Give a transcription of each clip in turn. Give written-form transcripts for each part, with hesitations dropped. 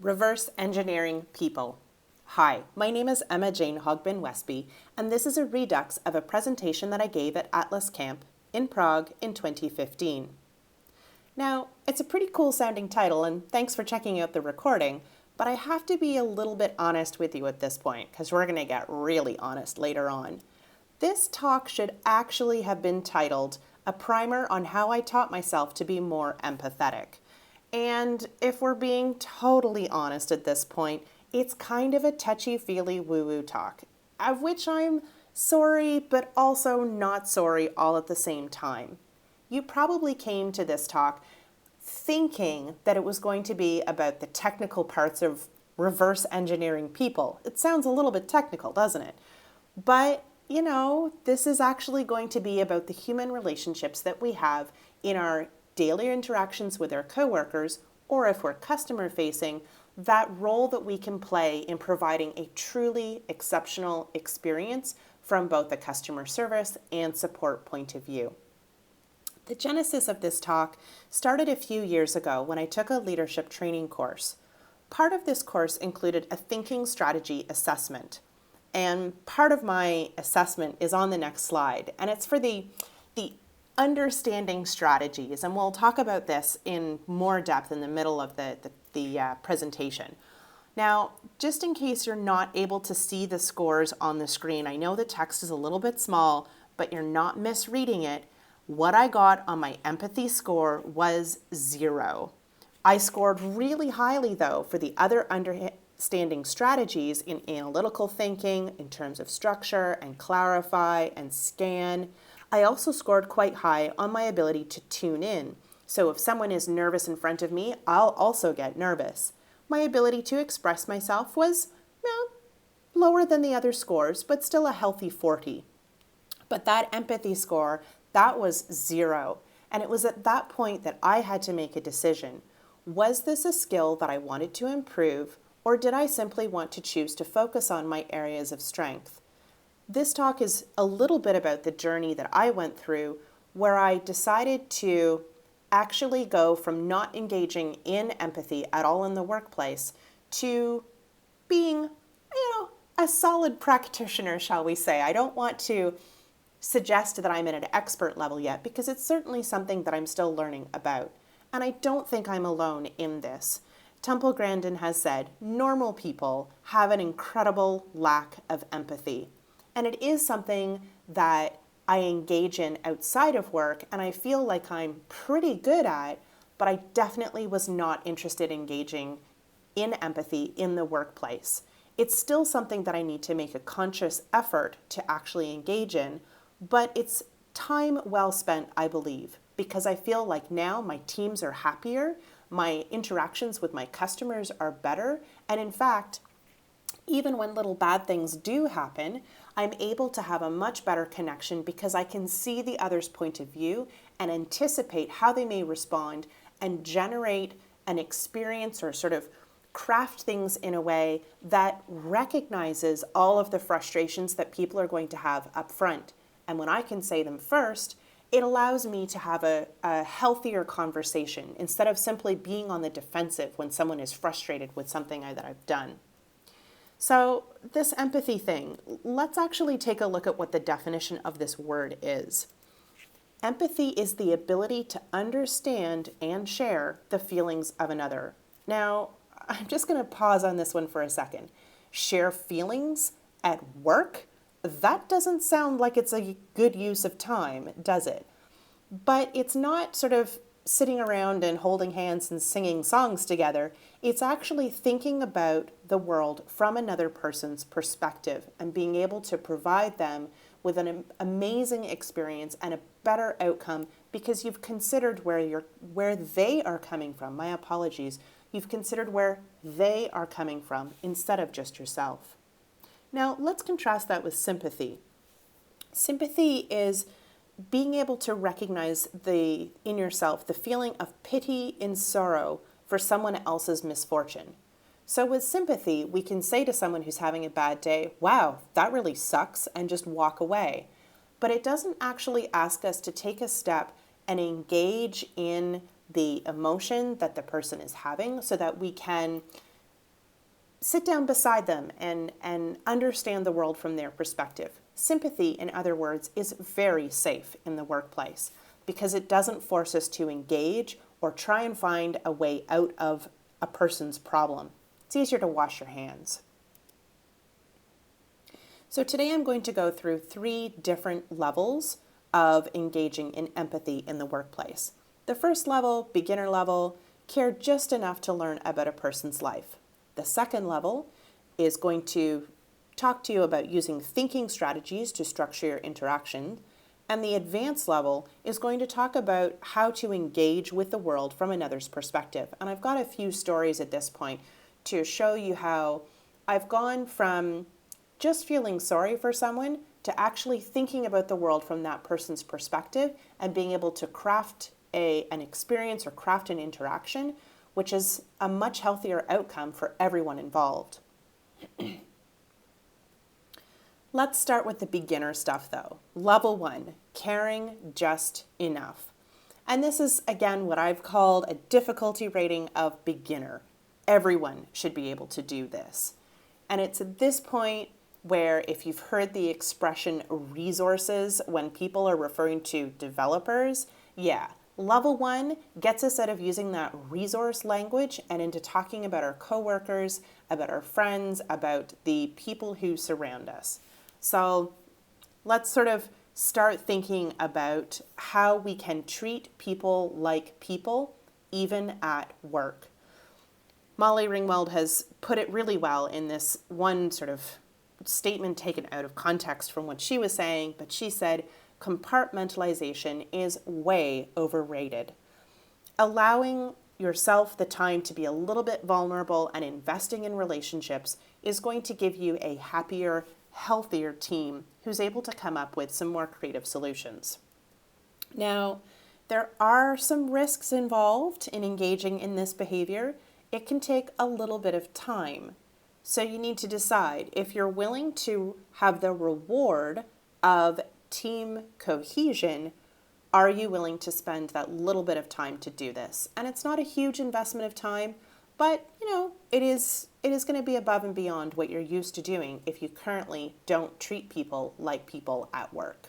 Reverse engineering people. Hi, my name is Emma Jane Hogbin Westby, and this is a redux of a presentation that I gave at Atlas Camp in Prague in 2015. Now, it's a pretty cool sounding title, and thanks for checking out the recording, but I have to be a little bit honest with you at this point, because we're going to get really honest later on. This talk should actually have been titled A Primer on How I Taught Myself to Be More Empathetic. And if we're being totally honest at this point, it's kind of a touchy-feely woo-woo talk, of which I'm sorry, but also not sorry all at the same time. You probably came to this talk thinking that it was going to be about the technical parts of reverse engineering people. It sounds a little bit technical, doesn't it? But, this is actually going to be about the human relationships that we have in our daily interactions with our coworkers, or if we're customer facing, that role that we can play in providing a truly exceptional experience from both the customer service and support point of view. The genesis of this talk started a few years ago when I took a leadership training course. Part of this course included a thinking strategy assessment. And part of my assessment is on the next slide, and it's for the understanding strategies, and we'll talk about this in more depth in the middle of the presentation. Now, just in case you're not able to see the scores on the screen, I know the text is a little bit small, but you're not misreading it. What I got on my empathy score was 0. I scored really highly, though, for the other understanding strategies in analytical thinking, in terms of structure and clarify and scan. I also scored quite high on my ability to tune in. So if someone is nervous in front of me, I'll also get nervous. My ability to express myself was, lower than the other scores, but still a healthy 40. But that empathy score, that was 0. And it was at that point that I had to make a decision. Was this a skill that I wanted to improve, or did I simply want to choose to focus on my areas of strength? This talk is a little bit about the journey that I went through where I decided to actually go from not engaging in empathy at all in the workplace to being, a solid practitioner, shall we say. I don't want to suggest that I'm at an expert level yet because it's certainly something that I'm still learning about. And I don't think I'm alone in this. Temple Grandin has said, normal people have an incredible lack of empathy. And it is something that I engage in outside of work and I feel like I'm pretty good at, but I definitely was not interested in engaging in empathy in the workplace. It's still something that I need to make a conscious effort to actually engage in, but it's time well spent, I believe, because I feel like now my teams are happier, my interactions with my customers are better, and in fact, even when little bad things do happen, I'm able to have a much better connection because I can see the other's point of view and anticipate how they may respond and generate an experience or sort of craft things in a way that recognizes all of the frustrations that people are going to have up front. And when I can say them first, it allows me to have a healthier conversation instead of simply being on the defensive when someone is frustrated with something that I've done. So this empathy thing, let's actually take a look at what the definition of this word is. Empathy is the ability to understand and share the feelings of another. Now, I'm just going to pause on this one for a second. Share feelings at work? That doesn't sound like it's a good use of time, does it? But it's not sort of sitting around and holding hands and singing songs together. It's actually thinking about the world from another person's perspective and being able to provide them with an amazing experience and a better outcome because you've considered where they are coming from. My apologies. You've considered where they are coming from instead of just yourself. Now, let's contrast that with sympathy. Sympathy is being able to recognize in yourself the feeling of pity and sorrow for someone else's misfortune. So with sympathy, we can say to someone who's having a bad day, wow, that really sucks, and just walk away. But it doesn't actually ask us to take a step and engage in the emotion that the person is having so that we can sit down beside them and understand the world from their perspective. Sympathy, in other words, is very safe in the workplace because it doesn't force us to engage or try and find a way out of a person's problem. It's easier to wash your hands. So today I'm going to go through 3 different levels of engaging in empathy in the workplace. The first level, beginner level, care just enough to learn about a person's life. The second level is going to talk to you about using thinking strategies to structure your interaction. And the advanced level is going to talk about how to engage with the world from another's perspective. And I've got a few stories at this point to show you how I've gone from just feeling sorry for someone to actually thinking about the world from that person's perspective and being able to craft an experience or craft an interaction, which is a much healthier outcome for everyone involved. Let's start with the beginner stuff though. Level 1, caring just enough. And this is, again, what I've called a difficulty rating of beginner. Everyone should be able to do this. And it's at this point where, if you've heard the expression resources when people are referring to developers, level 1 gets us out of using that resource language and into talking about our coworkers, about our friends, about the people who surround us. So let's sort of start thinking about how we can treat people like people, even at work. Molly Ringwald has put it really well in this one sort of statement taken out of context from what she was saying, but she said, compartmentalization is way overrated. Allowing yourself the time to be a little bit vulnerable and investing in relationships is going to give you a happier, healthier team who's able to come up with some more creative solutions. Now, there are some risks involved in engaging in this behavior. It can take a little bit of time. So you need to decide if you're willing to have the reward of team cohesion. Are you willing to spend that little bit of time to do this? And it's not a huge investment of time, but it is going to be above and beyond what you're used to doing if you currently don't treat people like people at work.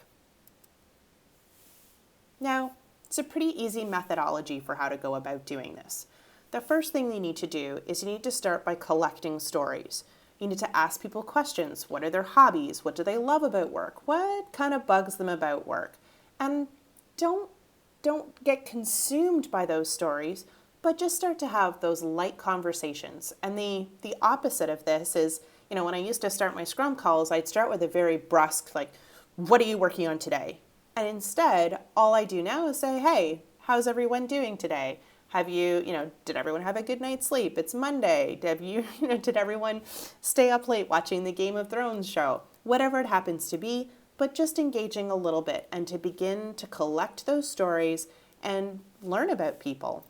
Now, it's a pretty easy methodology for how to go about doing this. The first thing you need to do is you need to start by collecting stories. You need to ask people questions. What are their hobbies? What do they love about work? What kind of bugs them about work? And don't get consumed by those stories, but just start to have those light conversations. And the opposite of this is, when I used to start my Scrum calls, I'd start with a very brusque, like, what are you working on today? And instead, all I do now is say, hey, how's everyone doing today? Have you, did everyone have a good night's sleep? It's Monday. Did everyone stay up late watching the Game of Thrones show? Whatever it happens to be, but just engaging a little bit and to begin to collect those stories and learn about people.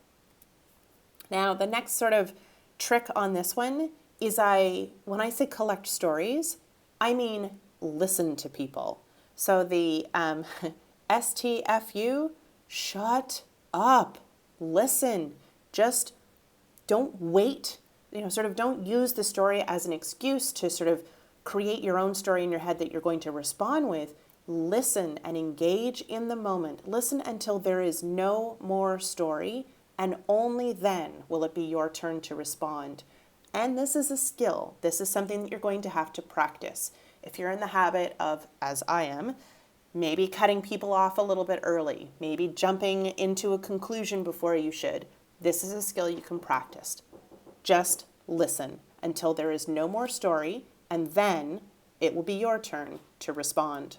Now, the next sort of trick on this one is when I say collect stories, I mean listen to people. So the STFU, shut up. Listen, just don't wait, don't use the story as an excuse to sort of create your own story in your head that you're going to respond with. Listen and engage in the moment. Listen until there is no more story, and only then will it be your turn to respond. And this is a skill. This is something that you're going to have to practice. If you're in the habit of, as I am, maybe cutting people off a little bit early, maybe jumping into a conclusion before you should. This is a skill you can practice. Just listen until there is no more story, and then it will be your turn to respond.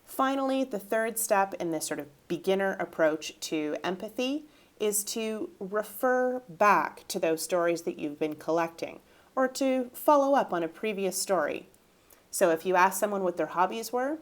Finally, the third step in this sort of beginner approach to empathy is to refer back to those stories that you've been collecting, or to follow up on a previous story. So if you ask someone what their hobbies were,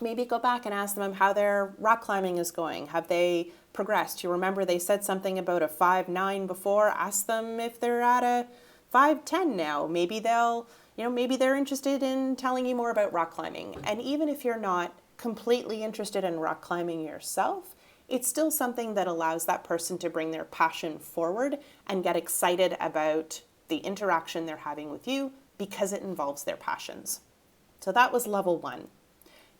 maybe go back and ask them how their rock climbing is going. Have they progressed? You remember they said something about a 5.9 before. Ask them if they're at a 5.10 now. Maybe they're interested in telling you more about rock climbing. And even if you're not completely interested in rock climbing yourself, it's still something that allows that person to bring their passion forward and get excited about the interaction they're having with you because it involves their passions. So that was level 1.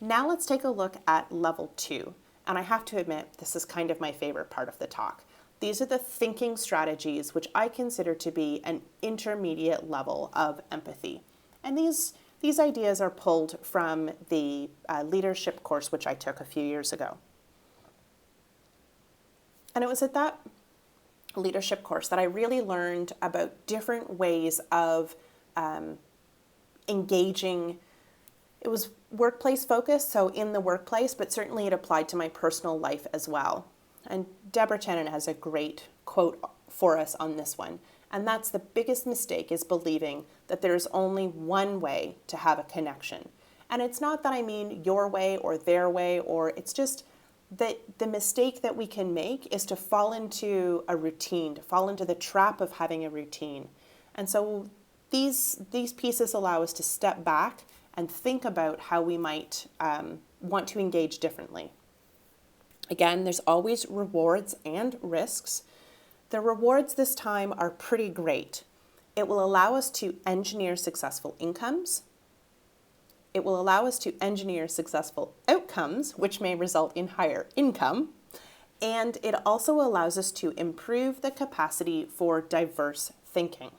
Now let's take a look at level 2. And I have to admit, this is kind of my favorite part of the talk. These are the thinking strategies, which I consider to be an intermediate level of empathy. And these ideas are pulled from the leadership course, which I took a few years ago. And it was at that leadership course that I really learned about different ways of engaging. It was workplace focused, so in the workplace, but certainly it applied to my personal life as well. And Deborah Tannen has a great quote for us on this one. And that's: the biggest mistake is believing that there's only one way to have a connection. And it's not that I mean your way or their way, or it's just that the mistake that we can make is to fall into a routine, to fall into the trap of having a routine. And so these pieces allow us to step back and think about how we might want to engage differently. Again, there's always rewards and risks. The rewards this time are pretty great. It will allow us to engineer successful incomes. It will allow us to engineer successful outcomes, which may result in higher income. And it also allows us to improve the capacity for diverse thinking.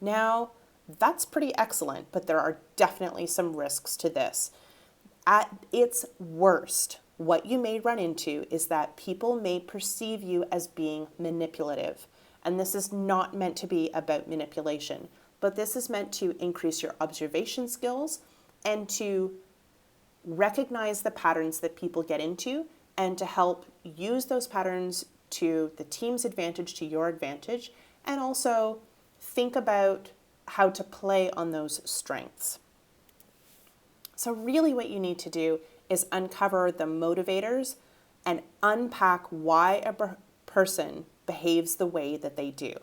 Now, that's pretty excellent, but there are definitely some risks to this. At its worst, what you may run into is that people may perceive you as being manipulative. And this is not meant to be about manipulation, but this is meant to increase your observation skills and to recognize the patterns that people get into and to help use those patterns to the team's advantage, to your advantage, and also think about how to play on those strengths. So really what you need to do is uncover the motivators and unpack why a person behaves the way that they do.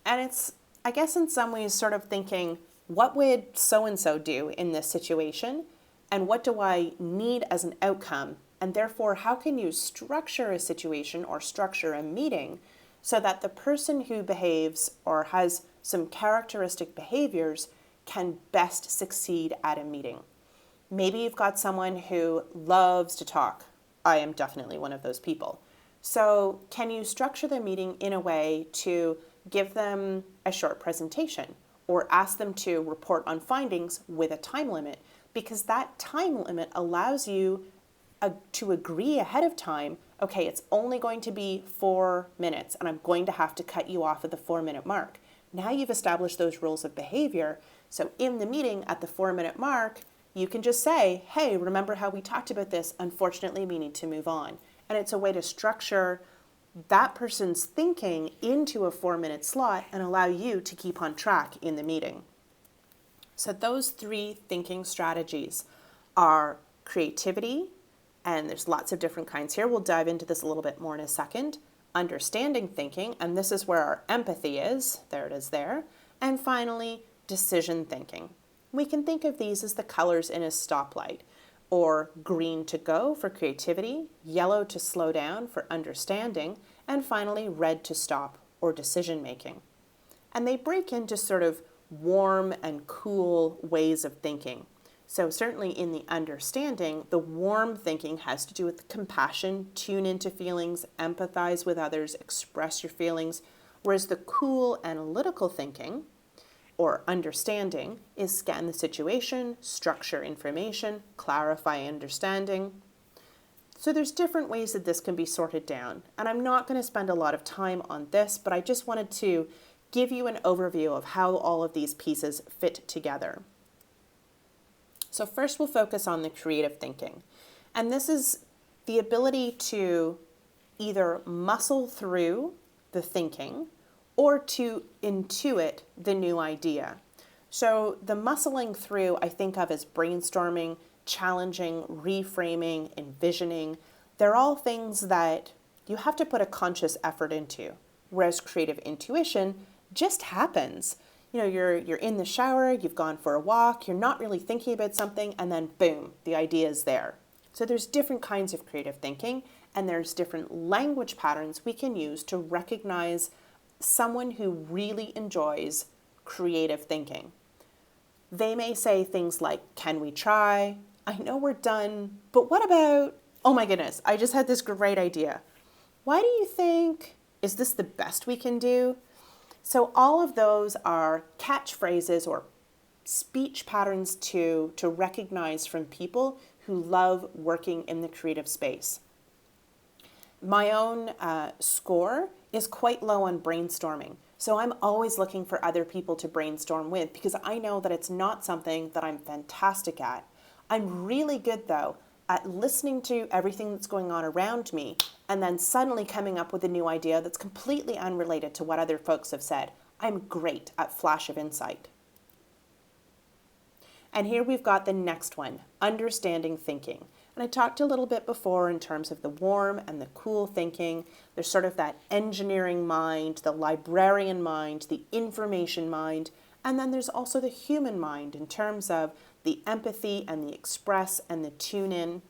And it's, I guess in some ways, sort of thinking, what would so-and-so do in this situation? And what do I need as an outcome? And therefore, how can you structure a situation or structure a meeting so that the person who behaves or has some characteristic behaviors can best succeed at a meeting? Maybe you've got someone who loves to talk. I am definitely one of those people. So can you structure the meeting in a way to give them a short presentation or ask them to report on findings with a time limit? Because that time limit allows you to agree ahead of time, okay, it's only going to be 4 minutes and I'm going to have to cut you off at the 4-minute mark. Now you've established those rules of behavior. So in the meeting at the 4-minute mark, you can just say, hey, remember how we talked about this? Unfortunately, we need to move on. And it's a way to structure that person's thinking into a 4-minute slot and allow you to keep on track in the meeting. So those 3 thinking strategies are creativity, and there's lots of different kinds here. We'll dive into this a little bit more in a second. Understanding thinking, and this is where our empathy is. There it is there. And finally, decision thinking. We can think of these as the colors in a stoplight, or green to go for creativity, yellow to slow down for understanding, and finally red to stop or decision making. And they break into sort of warm and cool ways of thinking. So certainly in the understanding, the warm thinking has to do with compassion, tune into feelings, empathize with others, express your feelings, whereas the cool analytical thinking or understanding is scan the situation, structure information, clarify understanding. So there's different ways that this can be sorted down. And I'm not going to spend a lot of time on this, but I just wanted to give you an overview of how all of these pieces fit together. So first we'll focus on the creative thinking. And this is the ability to either muscle through the thinking or to intuit the new idea. So the muscling through I think of as brainstorming, challenging, reframing, envisioning. They're all things that you have to put a conscious effort into, whereas creative intuition just happens. You know, you're in the shower, you've gone for a walk, you're not really thinking about something, and then boom, the idea is there. So there's different kinds of creative thinking, and there's different language patterns we can use to recognize someone who really enjoys creative thinking. They may say things like, can we try? I know we're done, but what about, oh my goodness, I just had this great idea. Why do you think, is this the best we can do? So all of those are catchphrases or speech patterns to recognize from people who love working in the creative space. My own score is quite low on brainstorming. So I'm always looking for other people to brainstorm with because I know that it's not something that I'm fantastic at. I'm really good though at listening to everything that's going on around me and then suddenly coming up with a new idea that's completely unrelated to what other folks have said. I'm great at flash of insight. And here we've got the next one, understanding thinking. And I talked a little bit before in terms of the warm and the cool thinking. There's sort of that engineering mind, the librarian mind, the information mind, and then there's also the human mind in terms of the empathy and the express and the tune in.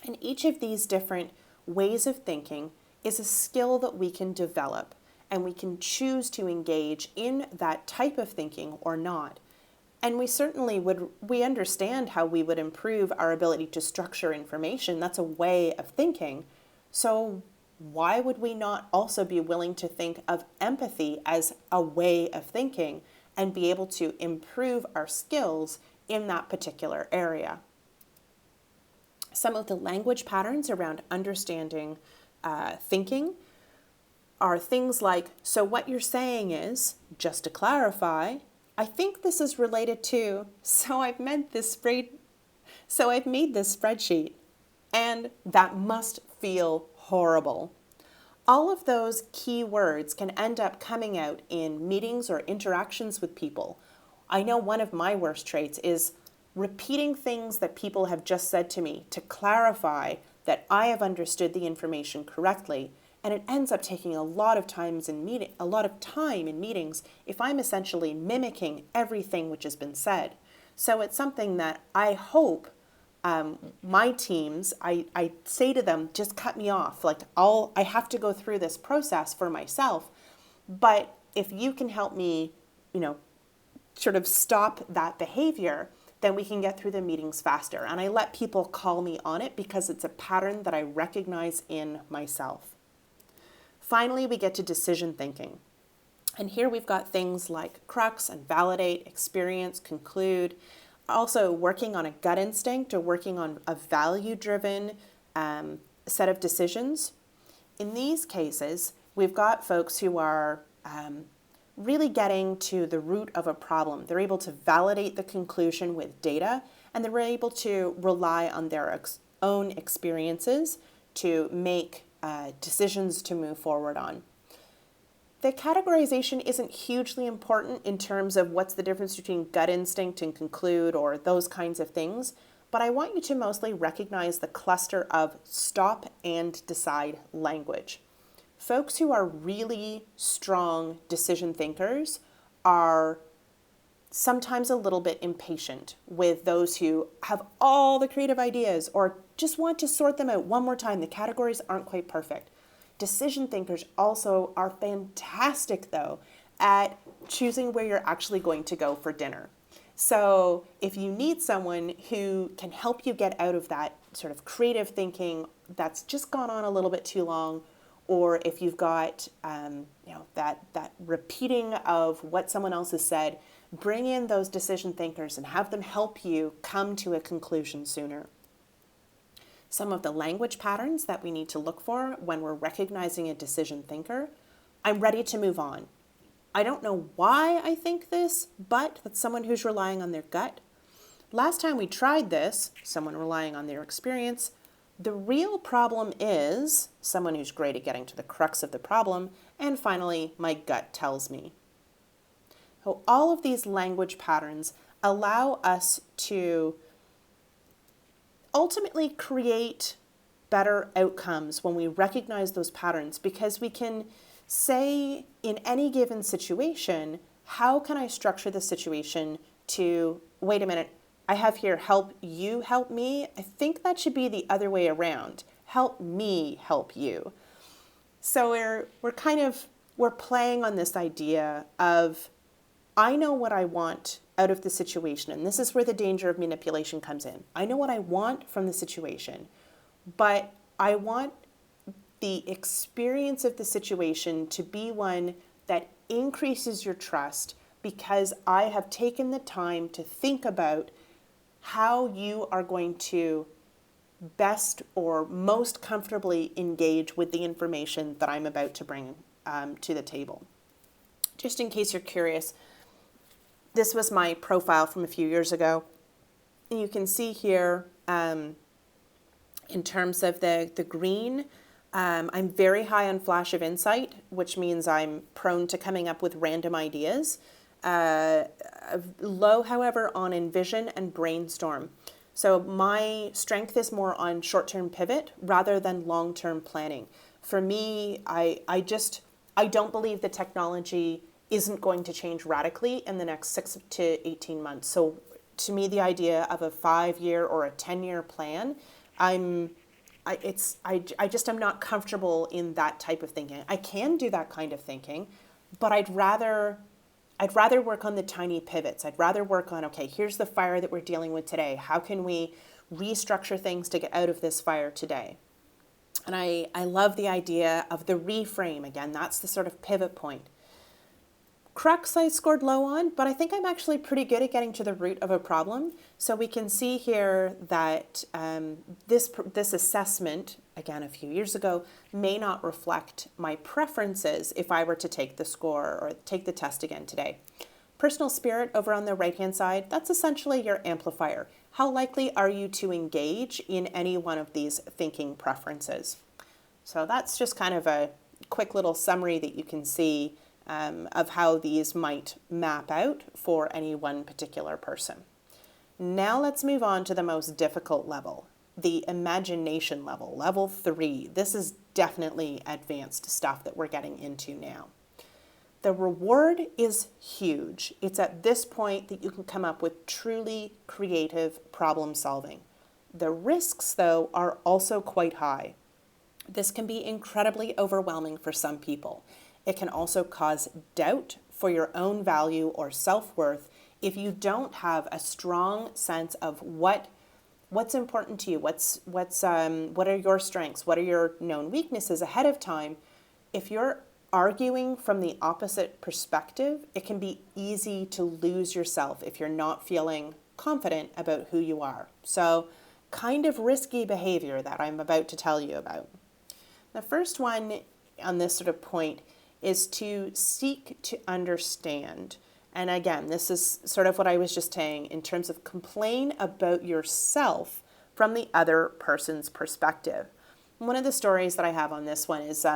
And each of these different ways of thinking is a skill that we can develop, and we can choose to engage in that type of thinking or not. And we certainly we understand how we would improve our ability to structure information. That's a way of thinking. So why would we not also be willing to think of empathy as a way of thinking and be able to improve our skills in that particular area? Some of the language patterns around understanding thinking are things like, so what you're saying is, just to clarify, I think this is related to, so I've made this spreadsheet, and that must feel horrible. All of those key words can end up coming out in meetings or interactions with people. I know one of my worst traits is repeating things that people have just said to me to clarify that I have understood the information correctly. And it ends up taking a lot of time in meetings if I'm essentially mimicking everything which has been said. So it's something that I hope my teams, I say to them, just cut me off. Like I have to go through this process for myself. But if you can help me, sort of stop that behavior, then we can get through the meetings faster. And I let people call me on it because it's a pattern that I recognize in myself. Finally, we get to decision thinking. And here we've got things like crux and validate, experience, conclude, also working on a gut instinct or working on a value-driven set of decisions. In these cases, we've got folks who are really getting to the root of a problem. They're able to validate the conclusion with data, and they're able to rely on their own experiences to make decisions to move forward on. The categorization isn't hugely important in terms of what's the difference between gut instinct and conclude or those kinds of things, but I want you to mostly recognize the cluster of stop and decide language. Folks who are really strong decision thinkers are sometimes a little bit impatient with those who have all the creative ideas or just want to sort them out one more time. The categories aren't quite perfect. Decision thinkers also are fantastic, though, at choosing where you're actually going to go for dinner. So if you need someone who can help you get out of that sort of creative thinking that's just gone on a little bit too long, or if you've got that repeating of what someone else has said, bring in those decision thinkers and have them help you come to a conclusion sooner. Some of the language patterns that we need to look for when we're recognizing a decision thinker. I'm ready to move on. I don't know why I think this, but that's someone who's relying on their gut. Last time we tried this, someone relying on their experience. The real problem is someone who's great at getting to the crux of the problem. And finally, my gut tells me. So all of these language patterns allow us to ultimately create better outcomes when we recognize those patterns, because we can say in any given situation, how can I structure the situation to, wait a minute, I have here, help you, help me. I think that should be the other way around. Help me, help you. So we're playing on this idea of I know what I want out of the situation, and this is where the danger of manipulation comes in. I know what I want from the situation, but I want the experience of the situation to be one that increases your trust because I have taken the time to think about how you are going to best or most comfortably engage with the information that I'm about to bring to the table. Just in case you're curious, this was my profile from a few years ago. And you can see here in terms of the green, I'm very high on flash of insight, which means I'm prone to coming up with random ideas. Low, however, on envision and brainstorm. So my strength is more on short-term pivot rather than long-term planning. For me, I don't believe the technology isn't going to change radically in the next 6 to 18 months. So to me, the idea of a 5-year or a 10-year plan, I'm not comfortable in that type of thinking. I can do that kind of thinking, but I'd rather work on the tiny pivots. I'd rather work on, okay, here's the fire that we're dealing with today. How can we restructure things to get out of this fire today? And I love the idea of the reframe. Again, that's the sort of pivot point. Crux I scored low on, but I think I'm actually pretty good at getting to the root of a problem. So we can see here that this assessment, again a few years ago, may not reflect my preferences if I were to take the score or take the test again today. Personal spirit over on the right-hand side, that's essentially your amplifier. How likely are you to engage in any one of these thinking preferences? So that's just kind of a quick little summary that you can see of how these might map out for any one particular person. Now let's move on to the most difficult level, the imagination level, level 3. This is definitely advanced stuff that we're getting into now. The reward is huge. It's at this point that you can come up with truly creative problem solving. The risks, though, are also quite high. This can be incredibly overwhelming for some people. It can also cause doubt for your own value or self-worth if you don't have a strong sense of what's important to you, what are your strengths, what are your known weaknesses ahead of time. If you're arguing from the opposite perspective, it can be easy to lose yourself if you're not feeling confident about who you are. So, kind of risky behavior that I'm about to tell you about. The first one on this sort of point is to seek to understand. And again, this is sort of what I was just saying in terms of complain about yourself from the other person's perspective. One of the stories that I have on this one is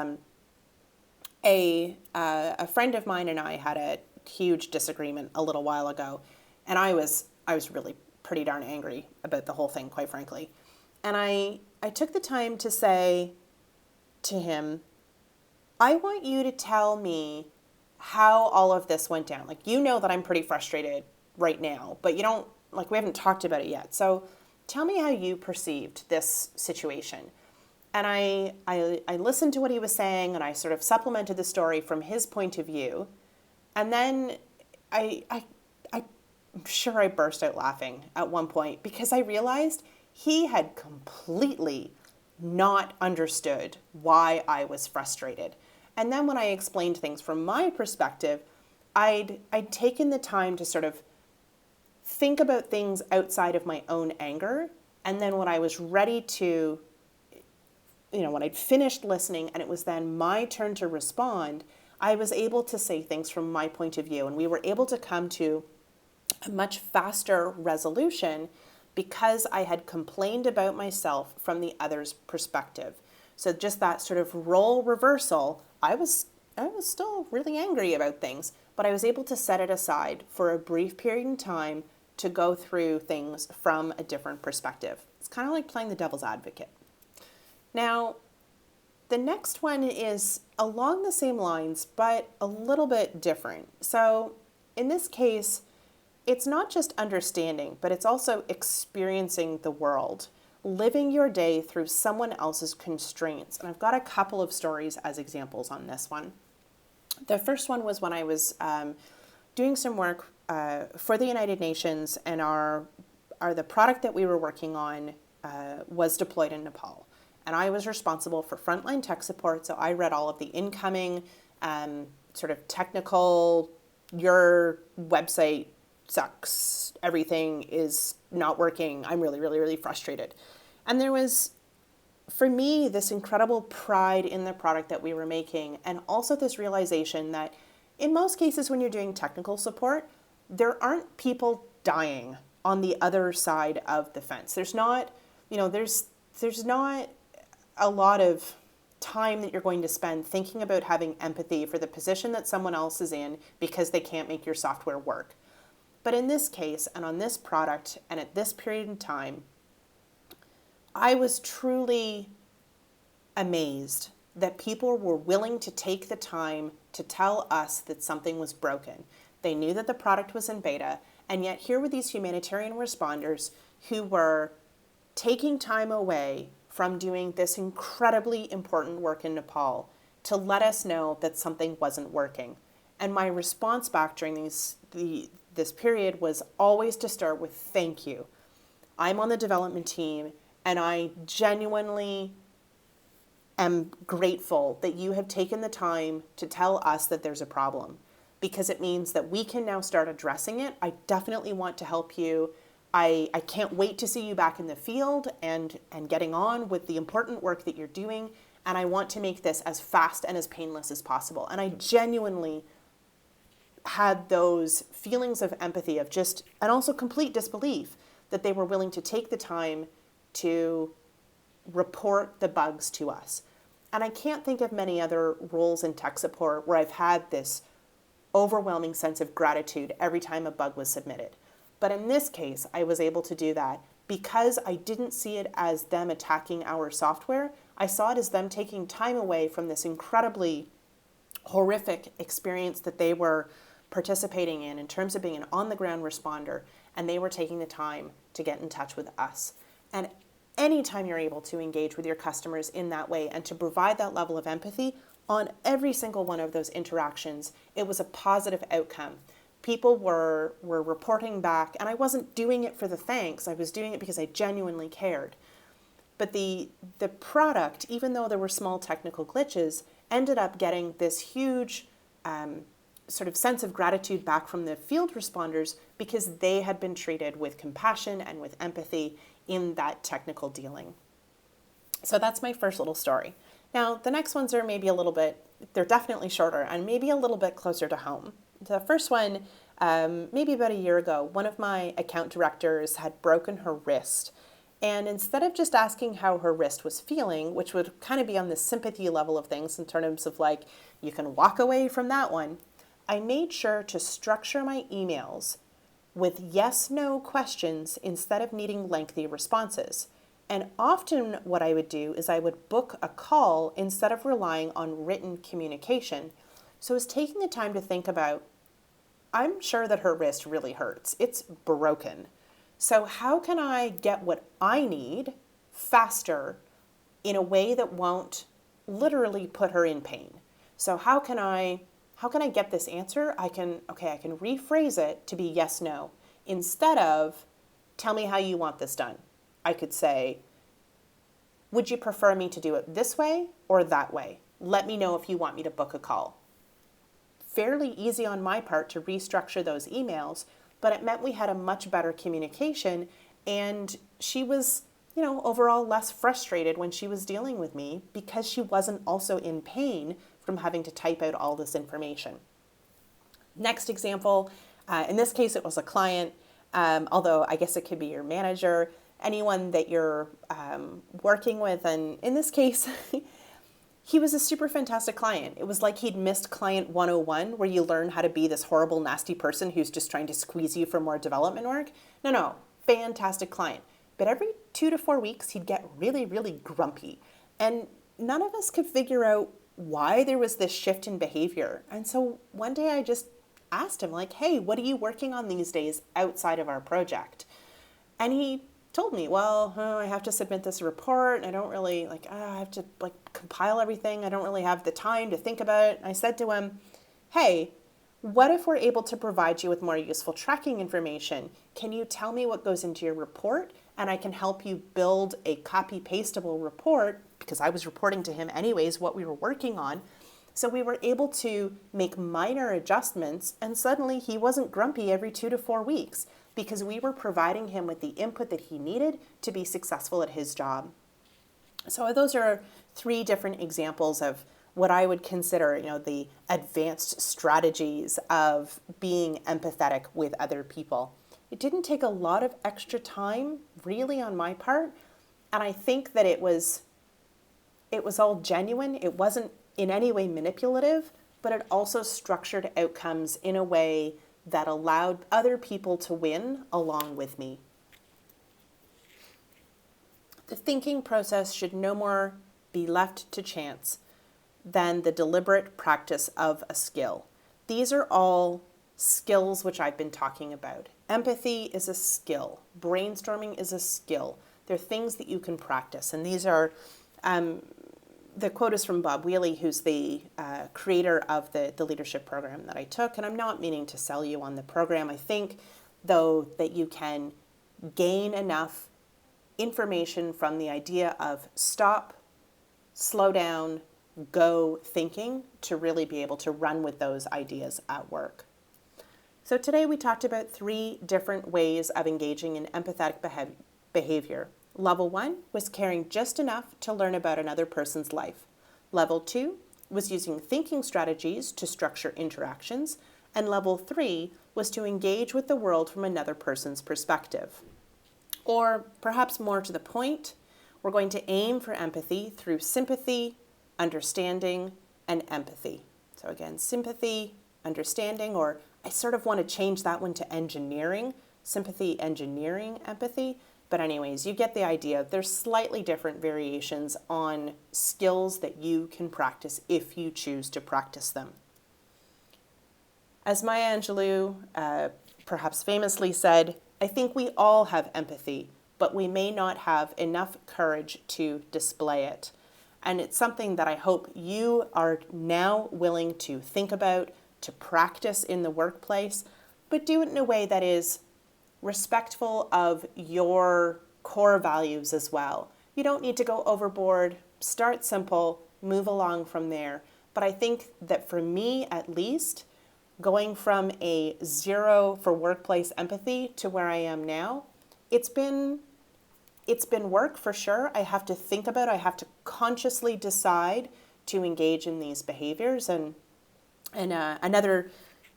a friend of mine and I had a huge disagreement a little while ago, and I was really pretty darn angry about the whole thing, quite frankly. And I took the time to say to him, I want you to tell me how all of this went down. Like, you know that I'm pretty frustrated right now, but we haven't talked about it yet. So tell me how you perceived this situation. And I listened to what he was saying, and I sort of supplemented the story from his point of view. And then I'm sure I burst out laughing at one point because I realized he had completely not understood why I was frustrated. And then when I explained things from my perspective, I'd taken the time to sort of think about things outside of my own anger. And then when I was ready to, when I'd finished listening and it was then my turn to respond, I was able to say things from my point of view. And we were able to come to a much faster resolution because I had complained about myself from the other's perspective. So just that sort of role reversal, I was still really angry about things, but I was able to set it aside for a brief period in time to go through things from a different perspective. It's kind of like playing the devil's advocate. Now, the next one is along the same lines, but a little bit different. So in this case, it's not just understanding, but it's also experiencing the world, living your day through someone else's constraints. And I've got a couple of stories as examples on this one. The first one was when I was doing some work for the United Nations, and the product that we were working on was deployed in Nepal. And I was responsible for frontline tech support, so I read all of the incoming sort of technical, your website sucks, everything is not working, I'm really, really, really frustrated. And there was, for me, this incredible pride in the product that we were making, and also this realization that in most cases when you're doing technical support, there aren't people dying on the other side of the fence. There's not, there's not a lot of time that you're going to spend thinking about having empathy for the position that someone else is in because they can't make your software work. But in this case, and on this product, and at this period in time, I was truly amazed that people were willing to take the time to tell us that something was broken. They knew that the product was in beta, and yet here were these humanitarian responders who were taking time away from doing this incredibly important work in Nepal to let us know that something wasn't working. And my response back during this period was always to start with thank you. I'm on the development team, and I genuinely am grateful that you have taken the time to tell us that there's a problem, because it means that we can now start addressing it. I definitely want to help you. I can't wait to see you back in the field and getting on with the important work that you're doing. And I want to make this as fast and as painless as possible. And I genuinely had those feelings of empathy of just, and also complete disbelief that they were willing to take the time to report the bugs to us. And I can't think of many other roles in tech support where I've had this overwhelming sense of gratitude every time a bug was submitted. But in this case, I was able to do that because I didn't see it as them attacking our software. I saw it as them taking time away from this incredibly horrific experience that they were participating in terms of being an on-the-ground responder, and they were taking the time to get in touch with us. And anytime you're able to engage with your customers in that way and to provide that level of empathy on every single one of those interactions, it was a positive outcome. People were reporting back, and I wasn't doing it for the thanks. I was doing it because I genuinely cared. But the product, even though there were small technical glitches, ended up getting this huge sort of sense of gratitude back from the field responders because they had been treated with compassion and with empathy in that technical dealing. So that's my first little story. Now, the next ones are maybe a little bit, they're definitely shorter and maybe a little bit closer to home. The first one, maybe about a year ago, one of my account directors had broken her wrist. And instead of just asking how her wrist was feeling, which would kind of be on the sympathy level of things in terms of like, you can walk away from that one, I made sure to structure my emails with yes/no questions instead of needing lengthy responses. And often what I would do is I would book a call instead of relying on written communication. So I was taking the time to think about, I'm sure that her wrist really hurts. It's broken. So how can I get what I need faster in a way that won't literally put her in pain? So how can I get this answer? I can rephrase it to be yes, no. Instead of, tell me how you want this done. I could say, would you prefer me to do it this way or that way? Let me know if you want me to book a call. Fairly easy on my part to restructure those emails, but it meant we had a much better communication, and she was, overall less frustrated when she was dealing with me because she wasn't also in pain from having to type out all this information. Next example, in this case it was a client, although I guess it could be your manager, anyone that you're working with, and in this case, he was a super fantastic client. It was like he'd missed client 101, where you learn how to be this horrible, nasty person who's just trying to squeeze you for more development work. No, fantastic client. But every 2 to 4 weeks, he'd get really, really grumpy. And none of us could figure out why there was this shift in behavior. And so one day I just asked him, like, hey, what are you working on these days outside of our project? And he told me, well, I have to submit this report. I don't really, I have to compile everything. I don't really have the time to think about it. I said to him, hey, What if we're able to provide you with more useful tracking information? Can you tell me what goes into your report? And I can help you build a copy-pastable report, because I was reporting to him anyways what we were working on. So we were able to make minor adjustments, and suddenly he wasn't grumpy every 2 to 4 weeks because we were providing him with the input that he needed to be successful at his job. So those are 3 different examples of what I would consider, the advanced strategies of being empathetic with other people. It didn't take a lot of extra time, really, on my part, and I think that it was all genuine. It wasn't in any way manipulative, but it also structured outcomes in a way that allowed other people to win along with me. The thinking process should no more be left to chance than the deliberate practice of a skill. These are all skills which I've been talking about. Empathy is a skill. Brainstorming is a skill. They're things that you can practice. And these are, the quote is from Bob Wheely, who's the creator of the leadership program that I took. And I'm not meaning to sell you on the program. I think, though, that you can gain enough information from the idea of stop, slow down, go thinking to really be able to run with those ideas at work. So today we talked about 3 different ways of engaging in empathetic behavior. Level 1 was caring just enough to learn about another person's life. Level 2 was using thinking strategies to structure interactions. And level 3 was to engage with the world from another person's perspective. Or perhaps more to the point, we're going to aim for empathy through sympathy, understanding, and empathy. So again, sympathy, understanding, or I sort of want to change that one to engineering, sympathy, engineering, empathy. But anyways, you get the idea. There's slightly different variations on skills that you can practice if you choose to practice them. As Maya Angelou perhaps famously said, I think we all have empathy, but we may not have enough courage to display it. And it's something that I hope you are now willing to think about, to practice in the workplace, but do it in a way that is respectful of your core values as well. You don't need to go overboard. Start simple, move along from there. But I think that for me, at least, going from a 0 for workplace empathy to where I am now, it's been work for sure. I have to think about it. I have to consciously decide to engage in these behaviors. And another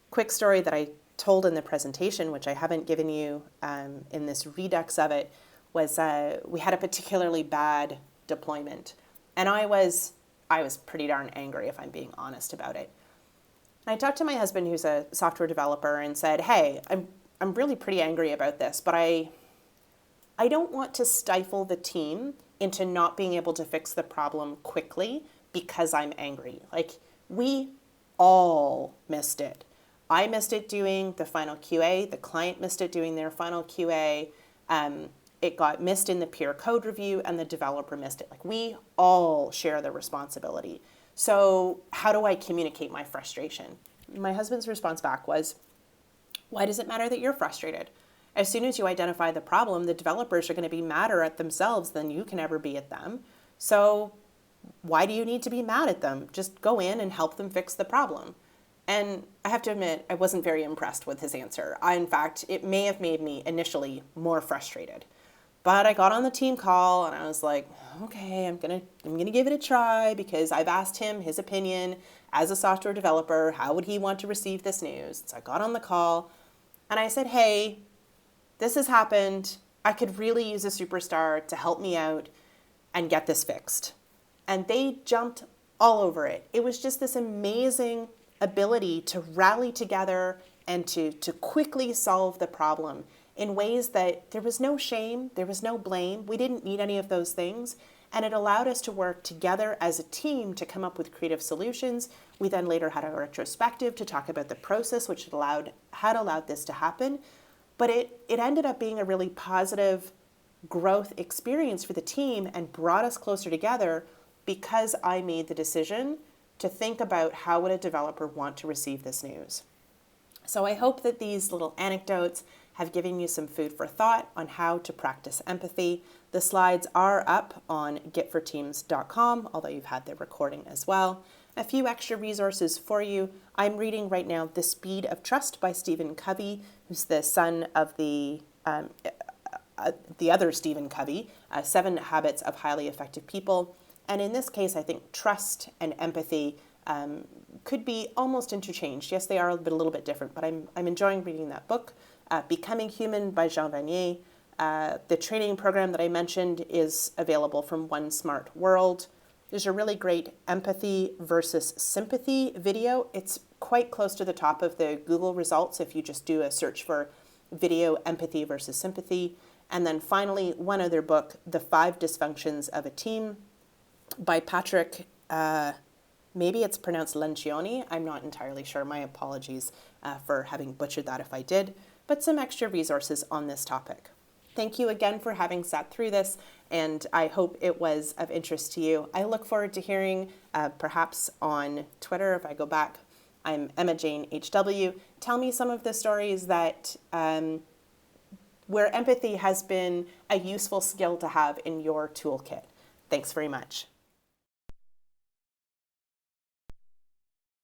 quick story that I told in the presentation, which I haven't given you in this redux of it, was we had a particularly bad deployment. And I was pretty darn angry, if I'm being honest about it. And I talked to my husband, who's a software developer, and said, hey, I'm really pretty angry about this, but I don't want to stifle the team into not being able to fix the problem quickly because I'm angry. Like, we all missed it. I missed it doing the final QA. The client missed it doing their final QA. It got missed in the peer code review, and the developer missed it. Like, we all share the responsibility. So how do I communicate my frustration? My husband's response back was, why does it matter that you're frustrated? As soon as you identify the problem, the developers are going to be madder at themselves than you can ever be at them. So why do you need to be mad at them? Just go in and help them fix the problem. And I have to admit, I wasn't very impressed with his answer. In fact, it may have made me initially more frustrated. But I got on the team call and I was like, okay, I'm gonna give it a try because I've asked him his opinion as a software developer. How would he want to receive this news? So I got on the call and I said, hey, this has happened. I could really use a superstar to help me out and get this fixed. And they jumped all over it. It was just this amazing ability to rally together and to quickly solve the problem in ways that there was no shame, there was no blame. We didn't need any of those things. And it allowed us to work together as a team to come up with creative solutions. We then later had a retrospective to talk about the process, which had allowed this to happen. But it ended up being a really positive growth experience for the team and brought us closer together because I made the decision to think about how would a developer want to receive this news. So I hope that these little anecdotes have given you some food for thought on how to practice empathy. The slides are up on getforteams.com, although you've had the recording as well. A few extra resources for you. I'm reading right now The Speed of Trust by Stephen Covey, who's the son of the other Stephen Covey, 7 Habits of Highly Effective People. And in this case, I think trust and empathy could be almost interchanged. Yes, they are a little bit different, but I'm enjoying reading that book. Becoming Human by Jean Vanier. The training program that I mentioned is available from One Smart World. There's a really great empathy versus sympathy video. It's quite close to the top of the Google results if you just do a search for video empathy versus sympathy. And then finally, one other book, The 5 Dysfunctions of a Team by Patrick, maybe it's pronounced Lencioni. I'm not entirely sure. My apologies for having butchered that if I did, but some extra resources on this topic. Thank you again for having sat through this, and I hope it was of interest to you. I look forward to hearing, perhaps on Twitter, if I go back, I'm Emma Jane HW. Tell me some of the stories that where empathy has been a useful skill to have in your toolkit. Thanks very much.